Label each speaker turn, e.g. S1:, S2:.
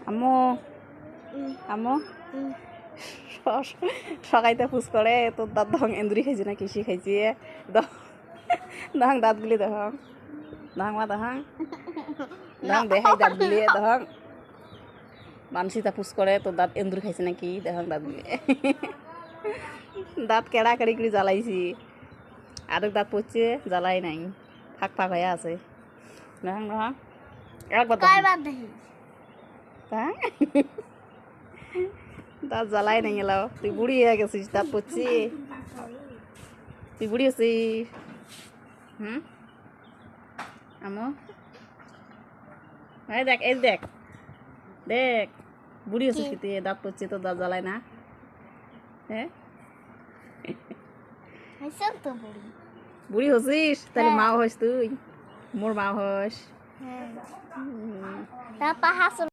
S1: আম্মু আম্মু সকাইতে ফুস করে তোর দাঁত দহং এন্দুরি খাইছি না কৃষি খাইছি দহং দাঁতগুলি দহং দহং মা দহং দহং দেখাই দাঁতগুলি দহং মানসিতা ফুস করে তোর দাঁত এন্দুরি খাইছে নাকি দহং দাঁতগুলি দাঁত কেড়া কেড়ি করে জ্বালাইছি আরেক দাঁত পড়ছে জ্বালাই নাই ফাঁক ফাঁক হয়ে আছে দহং দহং একবার দাঁত জ্বালাই নাই এলাও তুই বুড়ি হয়ে গেছিস দাঁত পড়ছি তুই বুড়ি হচ্ছিস আমো এই দেখ এই দেখ দেখ বুড়ি হচ্ছিস কি তুই দাঁত পড়ছে তো দাঁত জ্বালাই না হ্যাঁ বুড়ি হচ্ছিস তাহলে মাও হস তুই মোর মা হস